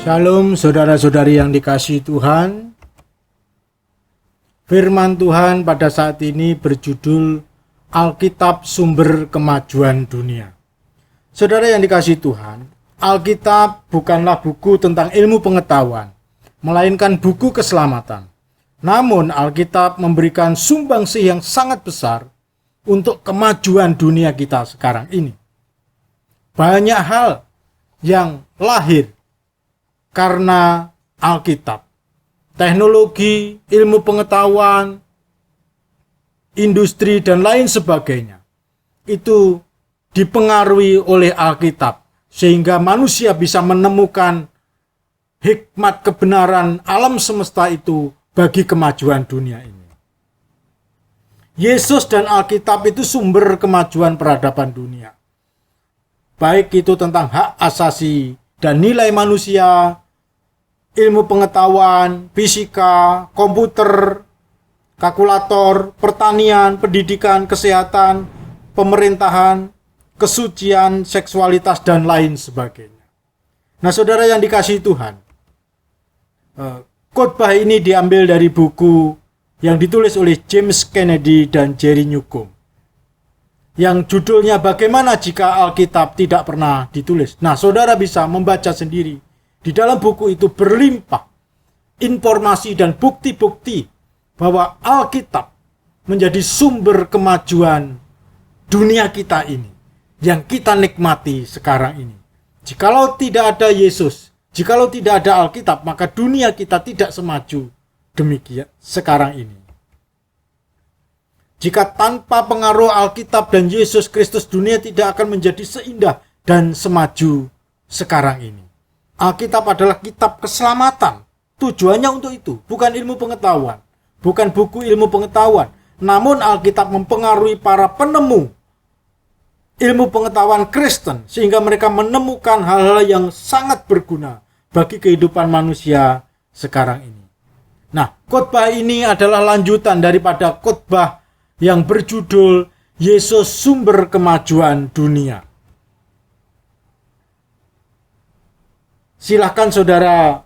Shalom saudara-saudari yang dikasihi Tuhan. Firman Tuhan pada saat ini berjudul Alkitab Sumber Kemajuan Dunia. Saudara yang dikasihi Tuhan, Alkitab bukanlah buku tentang ilmu pengetahuan, melainkan buku keselamatan. Namun Alkitab memberikan sumbangsih yang sangat besar untuk kemajuan dunia kita sekarang ini. Banyak hal yang lahir karena Alkitab. Teknologi, ilmu pengetahuan, industri, dan lain sebagainya. Itu dipengaruhi oleh Alkitab. Sehingga manusia bisa menemukan hikmat kebenaran alam semesta itu bagi kemajuan dunia ini. Yesus dan Alkitab itu sumber kemajuan peradaban dunia. Baik itu tentang hak asasi dan nilai manusia, ilmu pengetahuan, fisika, komputer, kalkulator, pertanian, pendidikan, kesehatan, pemerintahan, kesucian, seksualitas, dan lain sebagainya. Nah, saudara yang dikasihi Tuhan, khotbah ini diambil dari buku yang ditulis oleh James Kennedy dan Jerry Newcomb, yang judulnya Bagaimana Jika Alkitab Tidak Pernah Ditulis. Nah, saudara bisa membaca sendiri. Di dalam buku itu berlimpah informasi dan bukti-bukti bahwa Alkitab menjadi sumber kemajuan dunia kita ini, yang kita nikmati sekarang ini. Jikalau tidak ada Yesus, jikalau tidak ada Alkitab, maka dunia kita tidak semaju demikian sekarang ini. Jika tanpa pengaruh Alkitab dan Yesus Kristus, dunia tidak akan menjadi seindah dan semaju sekarang ini. Alkitab adalah kitab keselamatan. Tujuannya untuk itu, bukan ilmu pengetahuan, bukan buku ilmu pengetahuan. Namun Alkitab mempengaruhi para penemu ilmu pengetahuan Kristen, sehingga mereka menemukan hal-hal yang sangat berguna bagi kehidupan manusia sekarang ini. Nah, khotbah ini adalah lanjutan daripada khotbah yang berjudul Yesus Sumber Kemajuan Dunia. Silahkan saudara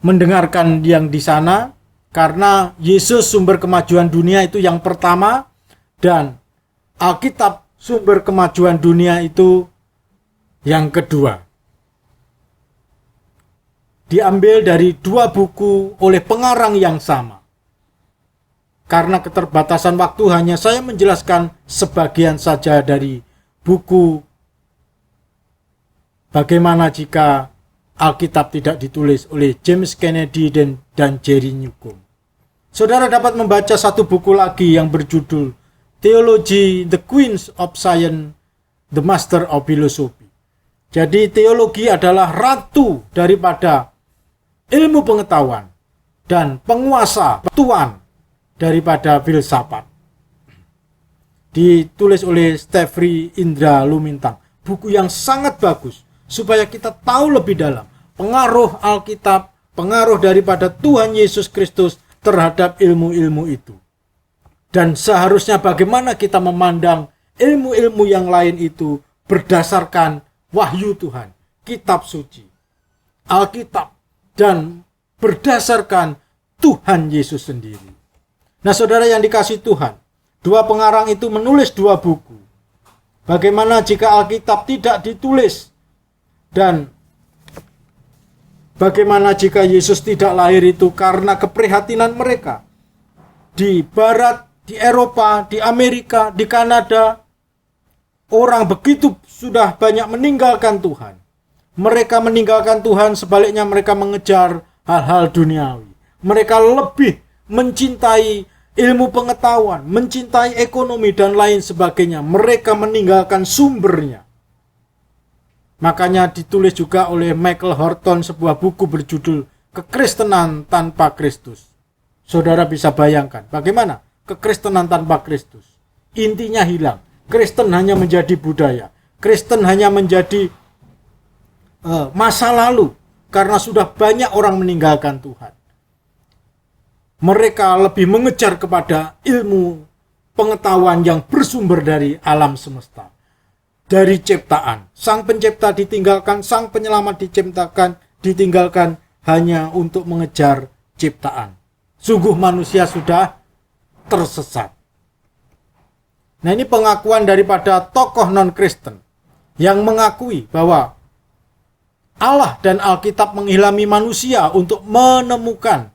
mendengarkan yang di sana, karena Yesus Sumber Kemajuan Dunia itu yang pertama, dan Alkitab Sumber Kemajuan Dunia itu yang kedua. Diambil dari dua buku oleh pengarang yang sama. Karena keterbatasan waktu, hanya saya menjelaskan sebagian saja dari buku Bagaimana Jika Alkitab Tidak Ditulis oleh James Kennedy dan Jerry Newcomb. Saudara dapat membaca satu buku lagi yang berjudul Theology, the Queen of Science, the Master of Philosophy. Jadi teologi adalah ratu daripada ilmu pengetahuan dan penguasa, tuan daripada filsafat. Ditulis oleh Steffrey Indra Lumintang. Buku yang sangat bagus, supaya kita tahu lebih dalam pengaruh Alkitab, pengaruh daripada Tuhan Yesus Kristus terhadap ilmu-ilmu itu. Dan seharusnya bagaimana kita memandang ilmu-ilmu yang lain itu berdasarkan wahyu Tuhan, kitab suci, Alkitab, dan berdasarkan Tuhan Yesus sendiri. Nah, saudara yang dikasihi Tuhan, dua pengarang itu menulis dua buku. Bagaimana Jika Alkitab Tidak Ditulis, dan bagaimana jika Yesus tidak lahir itu karena keprihatinan mereka. Di Barat, di Eropa, di Amerika, di Kanada, orang begitu sudah banyak meninggalkan Tuhan. Mereka meninggalkan Tuhan, sebaliknya mereka mengejar hal-hal duniawi. Mereka lebih mencintai ilmu pengetahuan, mencintai ekonomi, dan lain sebagainya. Mereka meninggalkan sumbernya. Makanya ditulis juga oleh Michael Horton sebuah buku berjudul Kekristenan Tanpa Kristus. Saudara bisa bayangkan bagaimana kekristenan tanpa Kristus. Intinya hilang. Kristen hanya menjadi budaya. Kristen hanya menjadi masa lalu. Karena sudah banyak orang meninggalkan Tuhan. Mereka lebih mengejar kepada ilmu pengetahuan yang bersumber dari alam semesta. Dari ciptaan, sang pencipta ditinggalkan, sang penyelamat ditinggalkan hanya untuk mengejar ciptaan. Sungguh manusia sudah tersesat. Nah, ini pengakuan daripada tokoh non-Kristen yang mengakui bahwa Allah dan Alkitab mengilhami manusia untuk menemukan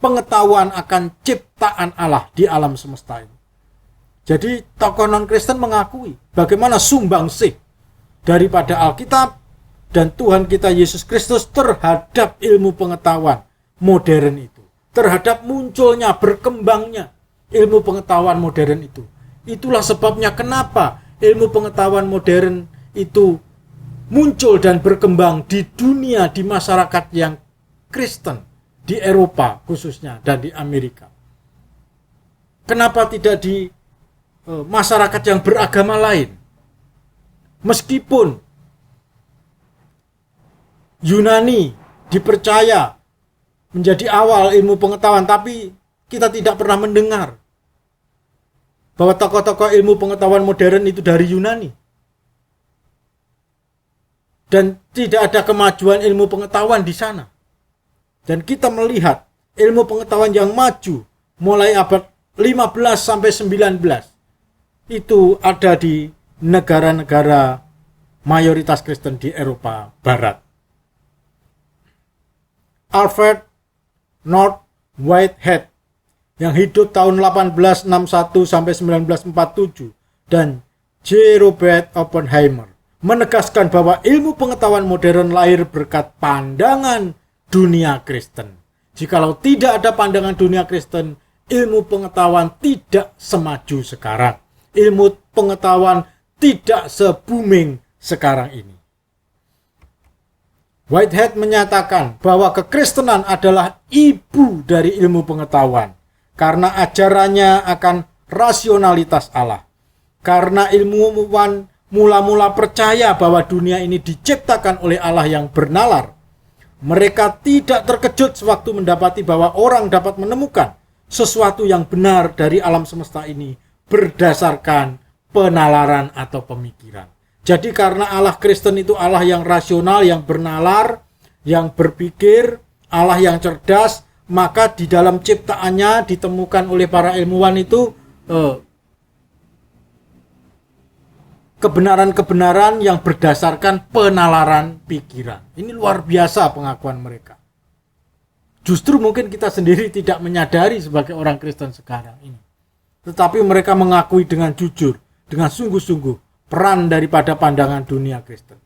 pengetahuan akan ciptaan Allah di alam semesta ini. Jadi tokoh non-Kristen mengakui bagaimana sumbangsih daripada Alkitab dan Tuhan kita Yesus Kristus terhadap ilmu pengetahuan modern itu. Terhadap munculnya, berkembangnya ilmu pengetahuan modern itu. Itulah sebabnya kenapa ilmu pengetahuan modern itu muncul dan berkembang di dunia, di masyarakat yang Kristen, di Eropa khususnya dan di Amerika. Kenapa tidak di masyarakat yang beragama lain? Meskipun Yunani dipercaya menjadi awal ilmu pengetahuan, tapi kita tidak pernah mendengar bahwa tokoh-tokoh ilmu pengetahuan modern itu dari Yunani. Dan tidak ada kemajuan ilmu pengetahuan di sana. Dan kita melihat ilmu pengetahuan yang maju mulai abad 15 sampai 19 itu ada di negara-negara mayoritas Kristen di Eropa Barat. Alfred North Whitehead yang hidup tahun 1861 sampai 1947 dan J. Robert Oppenheimer menegaskan bahwa ilmu pengetahuan modern lahir berkat pandangan dunia Kristen. Jikalau tidak ada pandangan dunia Kristen, ilmu pengetahuan tidak semaju sekarang. Ilmu pengetahuan tidak se-booming sekarang ini. Whitehead menyatakan bahwa kekristenan adalah ibu dari ilmu pengetahuan karena ajarannya akan rasionalitas Allah. Karena ilmuwan mula-mula percaya bahwa dunia ini diciptakan oleh Allah yang bernalar, mereka tidak terkejut sewaktu mendapati bahwa orang dapat menemukan sesuatu yang benar dari alam semesta ini berdasarkan penalaran atau pemikiran. Jadi karena Allah Kristen itu Allah yang rasional, yang bernalar, yang berpikir, Allah yang cerdas, maka di dalam ciptaannya ditemukan oleh para ilmuwan itu kebenaran-kebenaran yang berdasarkan penalaran pikiran. Ini luar biasa pengakuan mereka. Justru mungkin kita sendiri tidak menyadari sebagai orang Kristen sekarang ini. Tetapi mereka mengakui dengan jujur, dengan sungguh-sungguh peran daripada pandangan dunia Kristen.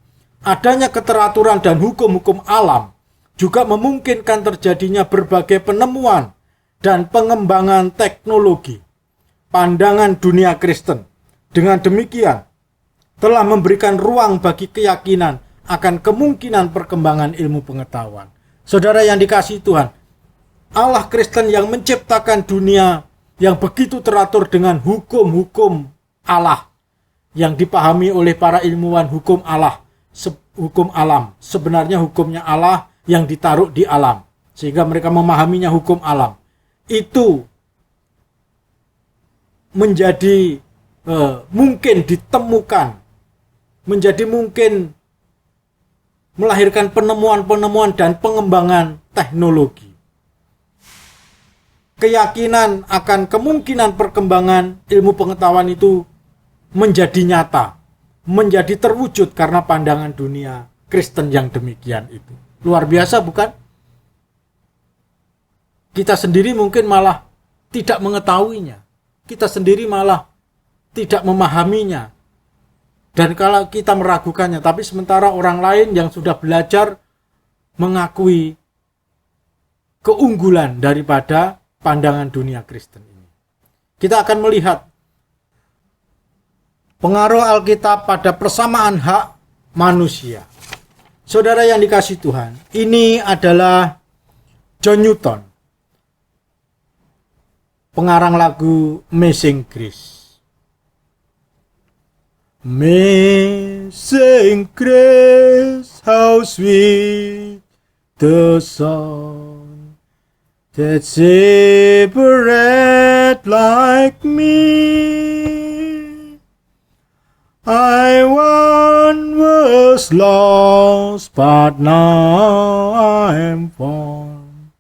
Adanya keteraturan dan hukum-hukum alam juga memungkinkan terjadinya berbagai penemuan dan pengembangan teknologi. Pandangan dunia Kristen dengan demikian telah memberikan ruang bagi keyakinan akan kemungkinan perkembangan ilmu pengetahuan. Saudara yang dikasihi Tuhan, Allah Kristen yang menciptakan dunia yang begitu teratur dengan hukum-hukum Allah yang dipahami oleh para ilmuwan hukum Allah, hukum alam. Sebenarnya hukumnya Allah yang ditaruh di alam, sehingga mereka memahaminya hukum alam. Itu menjadi mungkin ditemukan, menjadi mungkin melahirkan penemuan-penemuan dan pengembangan teknologi. Keyakinan akan kemungkinan perkembangan ilmu pengetahuan itu menjadi nyata, menjadi terwujud karena pandangan dunia Kristen yang demikian itu. Luar biasa bukan? Kita sendiri mungkin malah tidak mengetahuinya. Kita sendiri malah tidak memahaminya. Dan kalau kita meragukannya, tapi sementara orang lain yang sudah belajar mengakui keunggulan daripada pandangan dunia Kristen ini. Kita akan melihat pengaruh Alkitab pada persamaan hak manusia. Saudara yang dikasihi Tuhan, ini adalah John Newton, pengarang lagu Amazing Grace. Amazing grace, how sweet the sound that saved a wretch like me. I once was lost, but now I am found.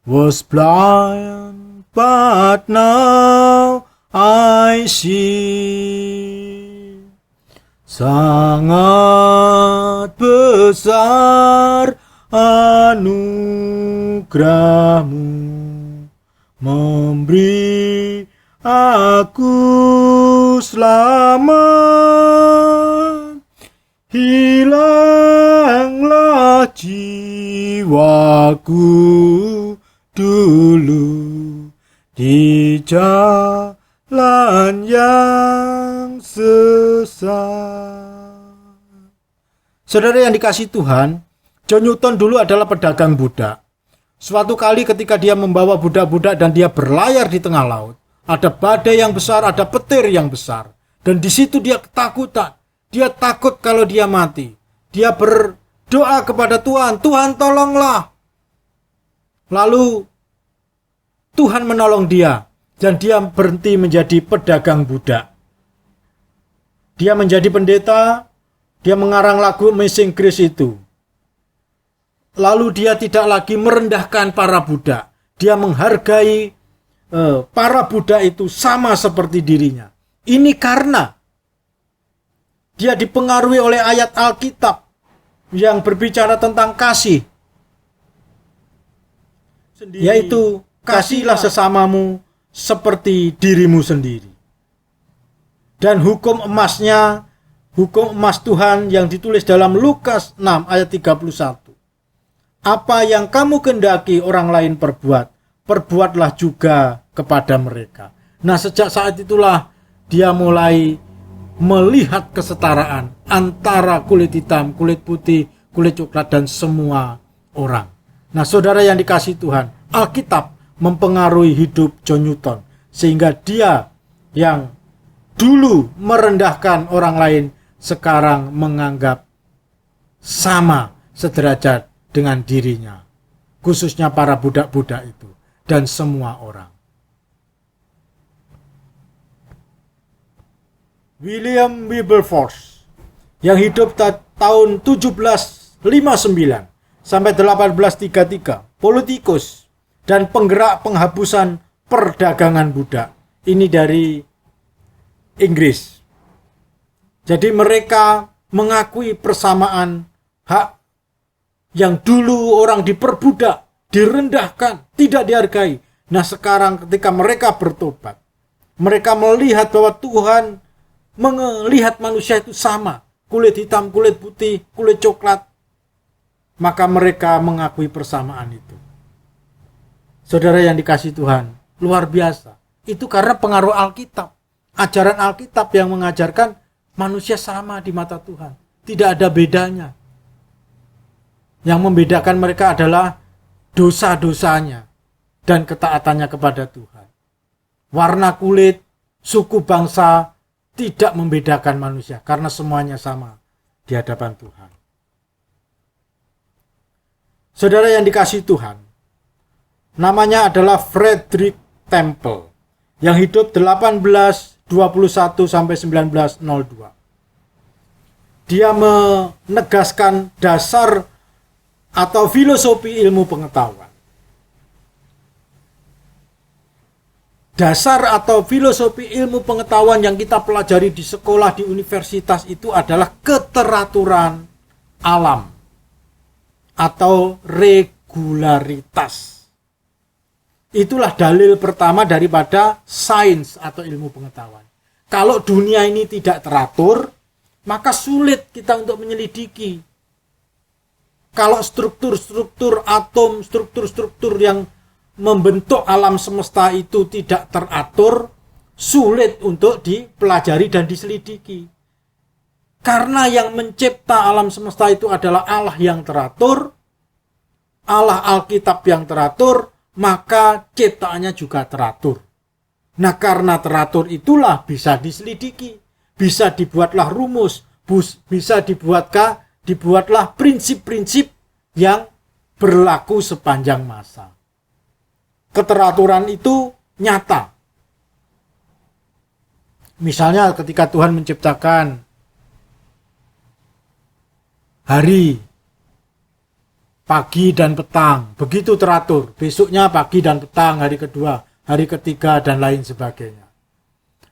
Was blind, but now I see. Sangat besar anugerahmu, memberi aku selamat. Hilanglah jiwaku dulu di jalan yang sesat. Saudara yang dikasihi Tuhan, John Newton dulu adalah pedagang budak. Suatu kali ketika dia membawa budak-budak dan dia berlayar di tengah laut, ada badai yang besar, ada petir yang besar. Dan di situ dia ketakutan. Dia takut kalau dia mati. Dia berdoa kepada Tuhan, Tuhan tolonglah. Lalu Tuhan menolong dia dan dia berhenti menjadi pedagang budak. Dia menjadi pendeta, dia mengarang lagu Amazing Grace itu. Lalu dia tidak lagi merendahkan para budak. Dia menghargai para budak itu sama seperti dirinya. Ini karena dia dipengaruhi oleh ayat Alkitab yang berbicara tentang kasih. Yaitu, kasihilah sesamamu seperti dirimu sendiri. Dan hukum emasnya, hukum emas Tuhan yang ditulis dalam Lukas 6 ayat 31. Apa yang kamu kehendaki orang lain perbuat, perbuatlah juga kepada mereka. Nah, sejak saat itulah dia mulai melihat kesetaraan antara kulit hitam, kulit putih, kulit coklat, dan semua orang. Nah, saudara yang dikasihi Tuhan, Alkitab mempengaruhi hidup John Newton, sehingga dia yang dulu merendahkan orang lain, sekarang menganggap sama sederajat dengan dirinya, khususnya para budak-budak itu dan semua orang. William Wilberforce yang hidup tahun 1759 sampai 1833, politikus dan penggerak penghapusan perdagangan budak. Ini dari Inggris. Jadi mereka mengakui persamaan hak yang dulu orang diperbudak, direndahkan, tidak dihargai. Nah, sekarang ketika mereka bertobat, mereka melihat bahwa Tuhan melihat manusia itu sama, kulit hitam, kulit putih, kulit coklat, maka mereka mengakui persamaan itu. Saudara yang dikasihi Tuhan, luar biasa. Itu karena pengaruh Alkitab. Ajaran Alkitab yang mengajarkan manusia sama di mata Tuhan. Tidak ada bedanya. Yang membedakan mereka adalah dosa-dosanya dan ketaatannya kepada Tuhan. Warna kulit, suku, bangsa tidak membedakan manusia karena semuanya sama di hadapan Tuhan. Saudara yang dikasihi Tuhan, namanya adalah Frederick Temple yang hidup 1821 sampai 1902. Dia menegaskan dasar atau filosofi ilmu pengetahuan. Dasar atau filosofi ilmu pengetahuan yang kita pelajari di sekolah, di universitas itu adalah keteraturan alam atau regularitas. Itulah dalil pertama daripada sains atau ilmu pengetahuan. Kalau dunia ini tidak teratur, maka sulit kita untuk menyelidiki. Kalau struktur-struktur atom, struktur-struktur yang membentuk alam semesta itu tidak teratur, sulit untuk dipelajari dan diselidiki. Karena yang mencipta alam semesta itu adalah Allah yang teratur, Allah Alkitab yang teratur, maka ciptaannya juga teratur. Nah, karena teratur itulah bisa diselidiki, bisa dibuatlah rumus, bisa dibuatlah prinsip-prinsip yang berlaku sepanjang masa. Keteraturan itu nyata. Misalnya ketika Tuhan menciptakan hari, pagi dan petang, begitu teratur. Besoknya pagi dan petang, hari kedua, hari ketiga, dan lain sebagainya.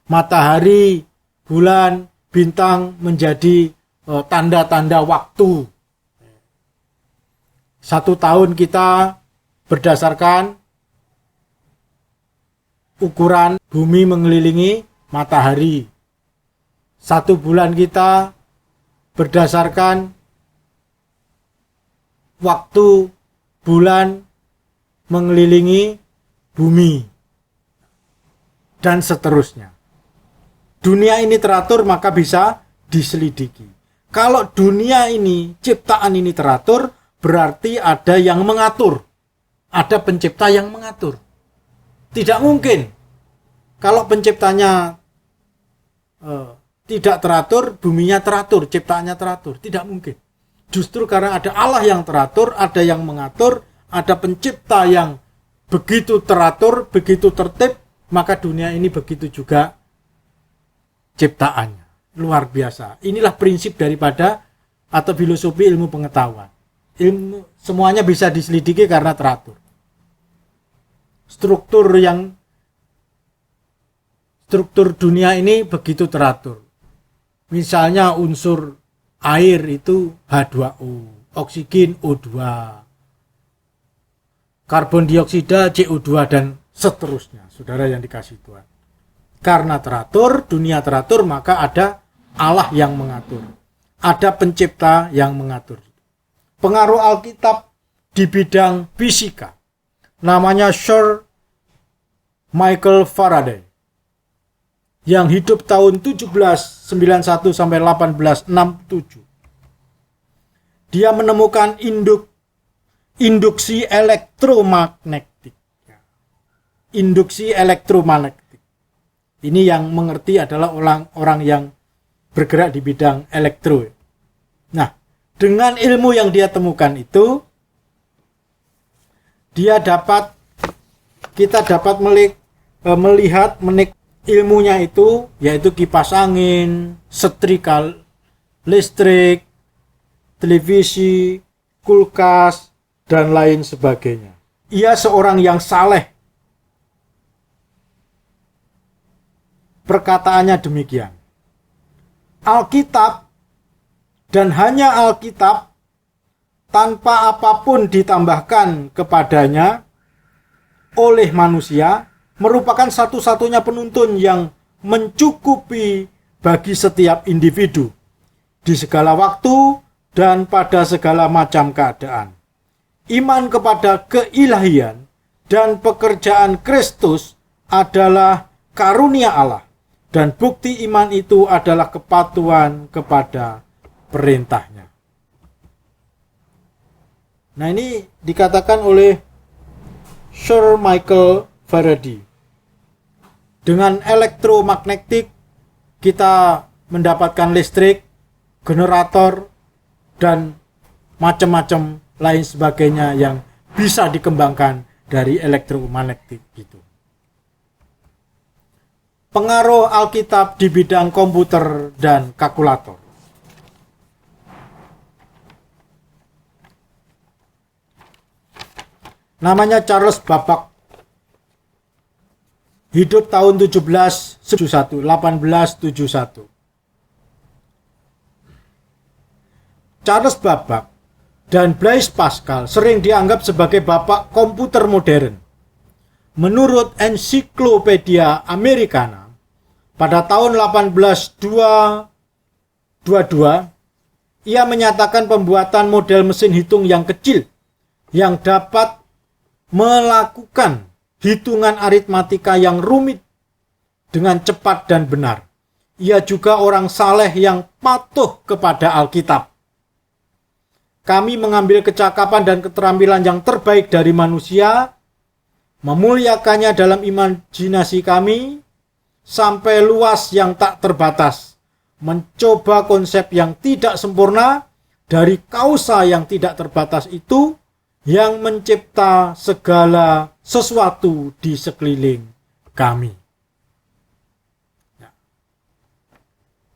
Matahari, bulan, bintang menjadi tanda-tanda waktu. 1 tahun kita berdasarkan ukuran bumi mengelilingi matahari. 1 bulan kita berdasarkan waktu bulan mengelilingi bumi, dan seterusnya. Dunia ini teratur, maka bisa diselidiki. Kalau dunia ini, ciptaan ini teratur, berarti ada yang mengatur. Ada pencipta yang mengatur. Tidak mungkin kalau penciptanya tidak teratur, buminya teratur, ciptaannya teratur. Tidak mungkin. Justru karena ada Allah yang teratur, ada yang mengatur, ada pencipta yang begitu teratur, begitu tertib, maka dunia ini begitu juga ciptaannya. Luar biasa. Inilah prinsip daripada atau filosofi ilmu pengetahuan. Semuanya bisa diselidiki karena teratur. Struktur dunia ini begitu teratur. Misalnya unsur air itu H2O, oksigen O2, karbon dioksida CO2, dan seterusnya. Saudara yang dikasihi Tuhan. Karena teratur, dunia teratur, maka ada Allah yang mengatur. Ada pencipta yang mengatur. Pengaruh Alkitab di bidang fisika, namanya Sir Michael Faraday, yang hidup tahun 1791 sampai 1867. Dia menemukan induksi elektromagnetik. Induksi elektromagnetik. Ini yang mengerti adalah orang yang bergerak di bidang elektro. Nah, dengan ilmu yang dia temukan itu, kita dapat melihat ilmunya itu, yaitu kipas angin, setrika listrik, televisi, kulkas, dan lain sebagainya. Ia seorang yang saleh. Perkataannya demikian. Alkitab dan hanya Alkitab tanpa apapun ditambahkan kepadanya oleh manusia merupakan satu-satunya penuntun yang mencukupi bagi setiap individu di segala waktu dan pada segala macam keadaan. Iman kepada keilahian dan pekerjaan Kristus adalah karunia Allah, dan bukti iman itu adalah kepatuhan kepada perintahnya. Nah, ini dikatakan oleh Sir Michael Faraday. Dengan elektromagnetik kita mendapatkan listrik, generator, dan macam-macam lain sebagainya yang bisa dikembangkan dari elektromagnetik itu. Pengaruh Alkitab di bidang komputer dan kalkulator. Namanya Charles Babbage. Hidup tahun 1871. Charles Babbage dan Blaise Pascal sering dianggap sebagai bapak komputer modern. Menurut Ensiklopedia Americana, pada tahun 1822, ia menyatakan pembuatan model mesin hitung yang kecil yang dapat melakukan hitungan aritmatika yang rumit dengan cepat dan benar. Ia juga orang saleh yang patuh kepada Alkitab. Kami mengambil kecakapan dan keterampilan yang terbaik dari manusia, memuliakannya dalam imajinasi kami, sampai luas yang tak terbatas, mencoba konsep yang tidak sempurna dari kausa yang tidak terbatas itu, yang mencipta segala sesuatu di sekeliling kami. Nah,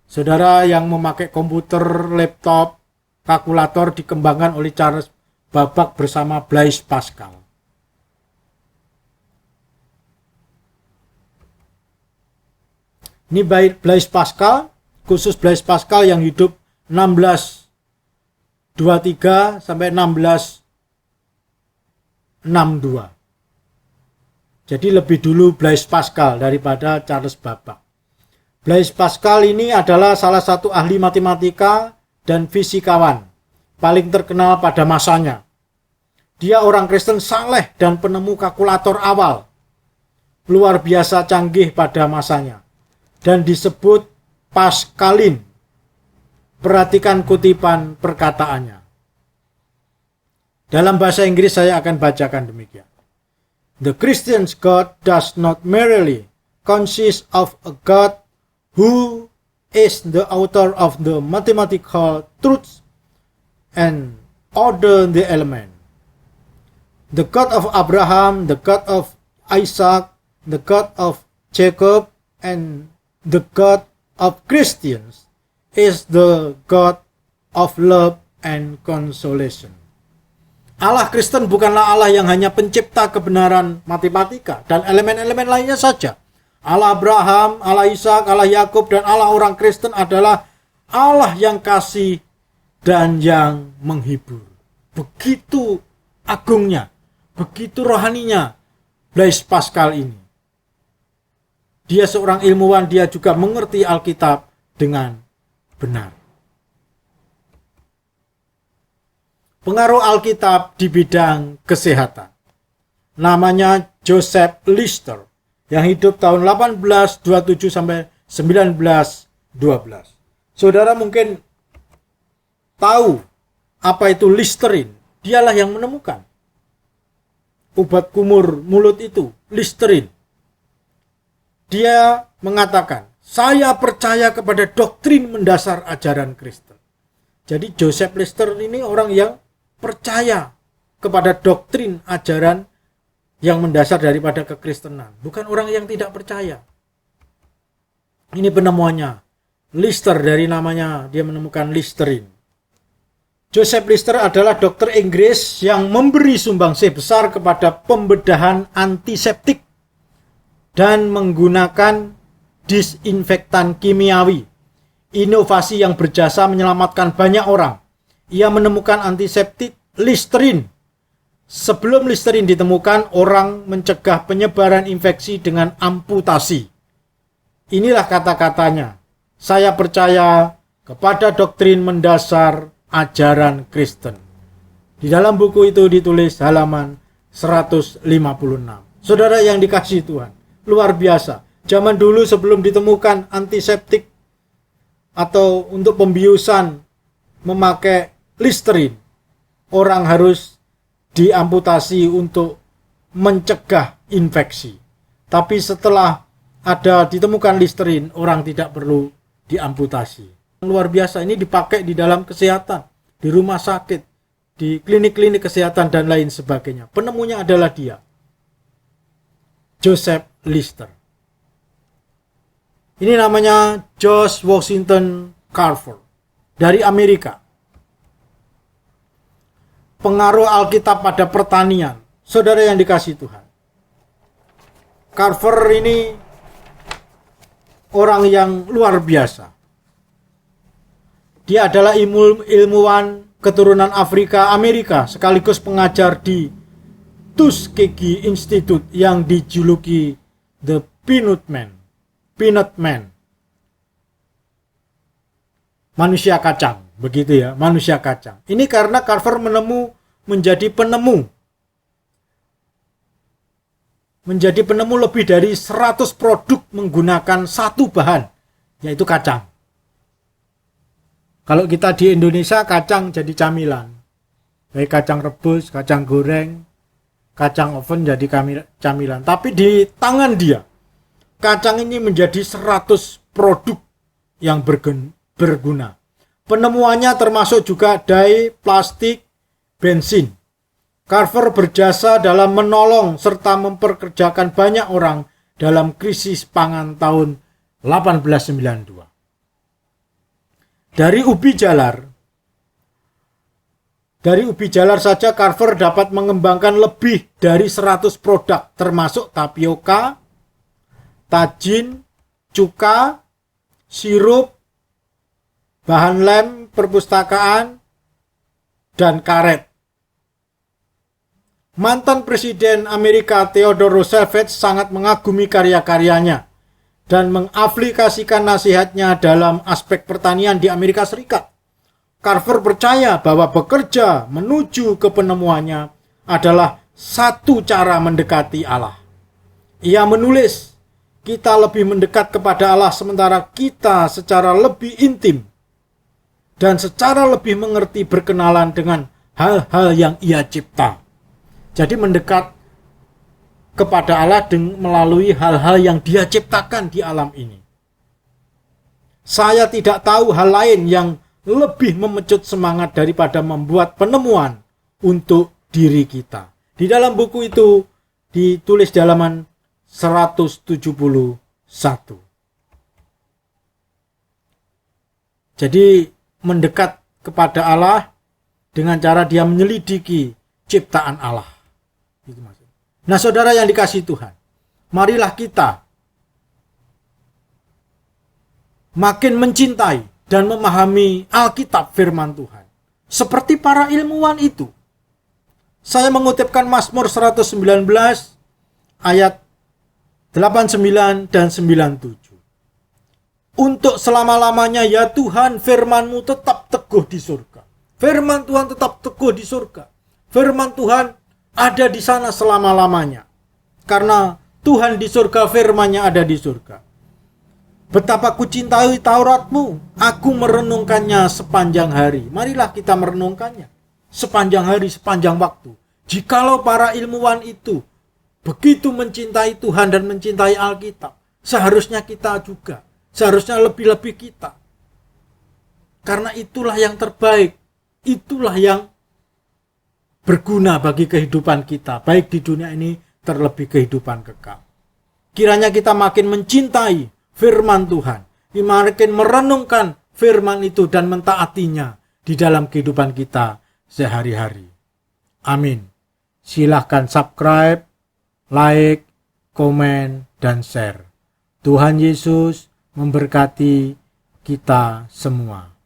saudara yang memakai komputer, laptop, kalkulator dikembangkan oleh Charles Babbage bersama Blaise Pascal. Ini Blaise Pascal, khusus Blaise Pascal yang hidup 1623 sampai 1662. Jadi lebih dulu Blaise Pascal daripada Charles Babbage. Blaise Pascal ini adalah salah satu ahli matematika dan fisikawan paling terkenal pada masanya. Dia orang Kristen saleh dan penemu kalkulator awal. Luar biasa canggih pada masanya. Dan disebut Pascalin. Perhatikan kutipan perkataannya. Dalam bahasa Inggris saya akan bacakan demikian. The Christian's God does not merely consist of a God who is the author of the mathematical truths and order the element. The God of Abraham, the God of Isaac, the God of Jacob, and the God of Christians is the God of love and consolation. Allah Kristen bukanlah Allah yang hanya pencipta kebenaran matematika dan elemen-elemen lainnya saja. Allah Abraham, Allah Ishak, Allah Yakub, dan Allah orang Kristen adalah Allah yang kasih dan yang menghibur. Begitu agungnya, begitu rohaninya Blaise Pascal ini. Dia seorang ilmuwan, dia juga mengerti Alkitab dengan benar. Pengaruh Alkitab di bidang kesehatan. Namanya Joseph Lister yang hidup tahun 1827 sampai 1912. Saudara mungkin tahu apa itu Listerin. Dialah yang menemukan obat kumur mulut itu, Listerin. Dia mengatakan, saya percaya kepada doktrin mendasar ajaran Kristen. Jadi Joseph Lister ini orang yang percaya kepada doktrin ajaran yang mendasar daripada kekristenan. Bukan orang yang tidak percaya. Ini penemuannya. Lister dari namanya, dia menemukan Listerin. Joseph Lister adalah dokter Inggris yang memberi sumbangsih besar kepada pembedahan antiseptik dan menggunakan disinfektan kimiawi. Inovasi yang berjasa menyelamatkan banyak orang. Ia menemukan antiseptik Listerin. Sebelum Listerin ditemukan, orang mencegah penyebaran infeksi dengan amputasi. Inilah kata-katanya. Saya percaya kepada doktrin mendasar ajaran Kristen. Di dalam buku itu ditulis halaman 156. Saudara yang dikasihi Tuhan, luar biasa. Zaman dulu sebelum ditemukan antiseptik atau untuk pembiusan memakai Listerin, orang harus diamputasi untuk mencegah infeksi. Tapi setelah ada ditemukan Listerin, orang tidak perlu diamputasi. Luar biasa, ini dipakai di dalam kesehatan, di rumah sakit, di klinik-klinik kesehatan dan lain sebagainya. Penemunya adalah dia, Joseph Lister. Ini namanya George Washington Carver dari Amerika. Pengaruh Alkitab pada pertanian. Saudara yang dikasihi Tuhan, Carver ini orang yang luar biasa. Dia adalah ilmuwan keturunan Afrika Amerika, sekaligus pengajar di Tuskegee Institute yang dijuluki The Peanut Man. Manusia kacang, begitu ya, manusia kacang. Ini karena Carver menjadi penemu lebih dari 100 produk menggunakan satu bahan, yaitu kacang. Kalau kita di Indonesia, kacang jadi camilan. Baik kacang rebus, kacang goreng, kacang oven jadi camilan. Tapi di tangan dia, kacang ini menjadi 100 produk yang berguna. Penemuannya termasuk juga dai, plastik, bensin. Carver berjasa dalam menolong serta memperkerjakan banyak orang dalam krisis pangan tahun 1892. Dari ubi jalar, Dari ubi jalar saja Carver dapat mengembangkan lebih dari 100 produk, termasuk tapioka, tajin, cuka, sirup, bahan lem perpustakaan, dan karet. Mantan Presiden Amerika Theodore Roosevelt sangat mengagumi karya-karyanya dan mengaplikasikan nasihatnya dalam aspek pertanian di Amerika Serikat. Carver percaya bahwa bekerja menuju ke penemuannya adalah satu cara mendekati Allah. Ia menulis, kita lebih mendekat kepada Allah sementara kita secara lebih intim dan secara lebih mengerti berkenalan dengan hal-hal yang Ia cipta. Jadi mendekat kepada Allah melalui hal-hal yang Dia ciptakan di alam ini. Saya tidak tahu hal lain yang lebih memecut semangat daripada membuat penemuan untuk diri kita. Di dalam buku itu ditulis di halaman 171. Jadi mendekat kepada Allah dengan cara dia menyelidiki ciptaan Allah. Nah, saudara yang dikasihi Tuhan, marilah kita makin mencintai dan memahami Alkitab firman Tuhan. Seperti para ilmuwan itu. Saya mengutipkan Mazmur 119 ayat 89 dan 97. Untuk selama-lamanya ya Tuhan, firman-Mu tetap teguh di surga. Firman Tuhan tetap teguh di surga. Firman Tuhan ada di sana selama-lamanya. Karena Tuhan di surga, firman-Nya ada di surga. Betapa ku cintai Taurat-Mu, aku merenungkannya sepanjang hari. Marilah kita merenungkannya sepanjang hari, sepanjang waktu. Jikalau para ilmuwan itu begitu mencintai Tuhan dan mencintai Alkitab, seharusnya kita juga, seharusnya lebih-lebih kita. Karena itulah yang terbaik, itulah yang berguna bagi kehidupan kita, baik di dunia ini terlebih kehidupan kekal. Kiranya kita makin mencintai firman Tuhan, makin merenungkan firman itu dan mentaatinya di dalam kehidupan kita sehari-hari. Amin. Silahkan subscribe, like, komen, dan share. Tuhan Yesus memberkati kita semua.